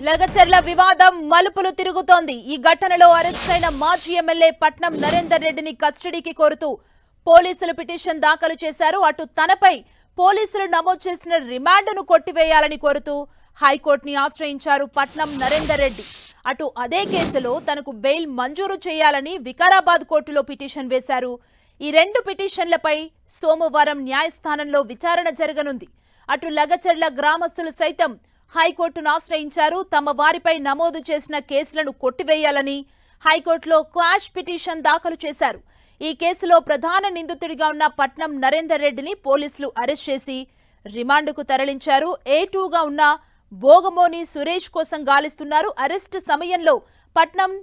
లగచర్ల వివాదం మలుపులు తిరుగుతోంది. ఈ ఘటనలో అరెస్ట్ అయిన మాజీ ఎమ్మెల్యే పట్నం నరేందర్ రెడ్డిని కస్టడీకి కోరుతూ పోలీసులు పిటిషన్ దాఖలు చేశారు. అటు తనపై పోలీసులు నమోదు చేసిన రిమాండ్ను కొట్టివేయాలని కోరుతూ హైకోర్టుని ఆశ్రయించారు పట్నం నరేందర్ రెడ్డి. అటు అదే కేసులో తనకు బెయిల్ మంజూరు చేయాలని వికారాబాద్ కోర్టులో పిటిషన్ వేశారు. ఈ రెండు పిటిషన్లపై సోమవారం న్యాయస్థానంలో విచారణ జరగనుంది. అటు లగచర్ల గ్రామస్తులు సైతం హైకోర్టును ఆశ్రయించారు. తమ వారిపై నమోదు చేసిన కేసులను కొట్టివేయాలని హైకోర్టులో క్వాష్ పిటిషన్ దాఖలు చేశారు. ఈ కేసులో ప్రధాన నిందితుడిగా ఉన్న పట్నం నరేందర్ రెడ్డిని పోలీసులు అరెస్ట్ చేసి రిమాండ్కు తరలించారు. A2గా ఉన్న భోగమోని సురేష్ కోసం గాలిస్తున్నారు. అరెస్ట్ సమయంలో పట్నం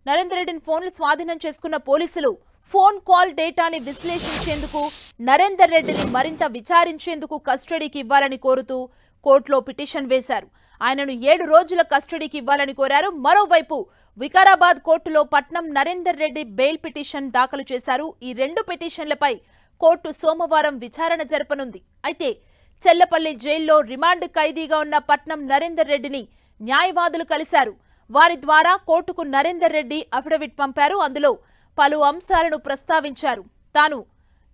నరేందర్ రెడ్డిని ఫోన్లు స్వాధీనం చేసుకున్న పోలీసులు ఫోన్ కాల్ డేటాని విశ్లేషించేందుకు నరేందర్ రెడ్డిని మరింత విచారించేందుకు కస్టడీకి ఇవ్వాలని కోరుతూ కోర్టులో పిటిషన్ వేశారు. ఆయనను 7 రోజుల కస్టడీకి ఇవ్వాలని కోరారు. మరోవైపు వికారాబాద్ కోర్టులో పట్నం నరేందర్ రెడ్డి బెయిల్ పిటిషన్ దాఖలు చేశారు. ఈ రెండు పిటిషన్లపై కోర్టు సోమవారం విచారణ జరపనుంది. అయితే చెల్లపల్లి జైల్లో రిమాండ్ ఖైదీగా ఉన్న పట్నం నరేందర్ రెడ్డిని న్యాయవాదులు కలిశారు. వారి ద్వారా కోర్టుకు నరేందర్ రెడ్డి అఫిడవిట్ పంపారు. అందులో పలు అంశాలను ప్రస్తావించారు. తాను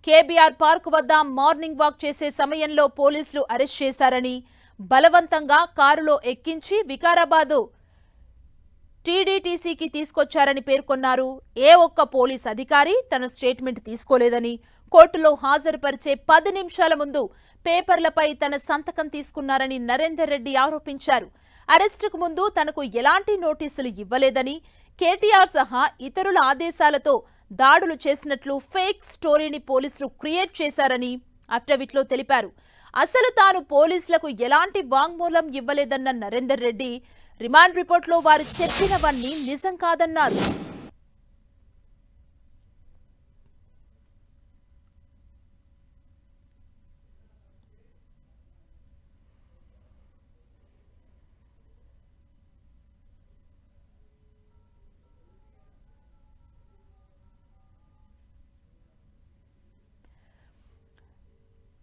కేబీఆర్ పార్క్ వద్ద మార్నింగ్ వాక్ చేసే సమయంలో పోలీసులు అరెస్ట్ చేశారని, బలవంతంగా కారులో ఎక్కించి వికారాబాద్ టీడీటీసీకి తీసుకొచ్చారని పేర్కొన్నారు. ఏ ఒక్క పోలీస్ అధికారి తన స్టేట్మెంట్ తీసుకోలేదని, కోర్టులో హాజరుపరిచే 10 నిమిషాల ముందు పేపర్లపై తన సంతకం తీసుకున్నారని నరేందర్ రెడ్డి ఆరోపించారు. అరెస్టుకు ముందు తనకు ఎలాంటి నోటీసులు ఇవ్వలేదని, కేటీఆర్ సహా ఇతరుల ఆదేశాలతో దాడులు చేసినట్లు ఫేక్ స్టోరీని పోలీసులు క్రియేట్ చేశారని అఫిడవిట్లో తెలిపారు. అసలు తాను పోలీసులకు ఎలాంటి వాంగ్మూలం ఇవ్వలేదన్న నరేందర్ రెడ్డి రిమాండ్ రిపోర్ట్లో వారు చెప్పినవన్నీ నిజం కాదన్నారు.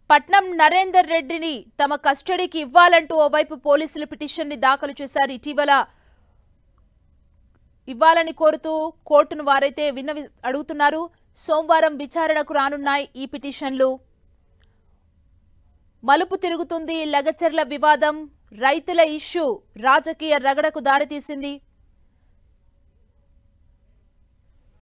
పట్నం నరేందర్ రెడ్డిని తమ కస్టడీకి ఇవ్వాలంటూ ఓవైపు పోలీసులు పిటిషన్ ని దాఖలు చేశారు. ఇటీవల ఇవ్వాలని కోరుతూ కోర్టును వారైతే అడుగుతున్నారు. సోమవారం విచారణకు రానున్నాయి ఈ పిటిషన్లు. మలుపు తిరుగుతుంది లగచర్ల వివాదం. రైతుల ఇష్యూ రాజకీయ రగడకు దారితీసింది.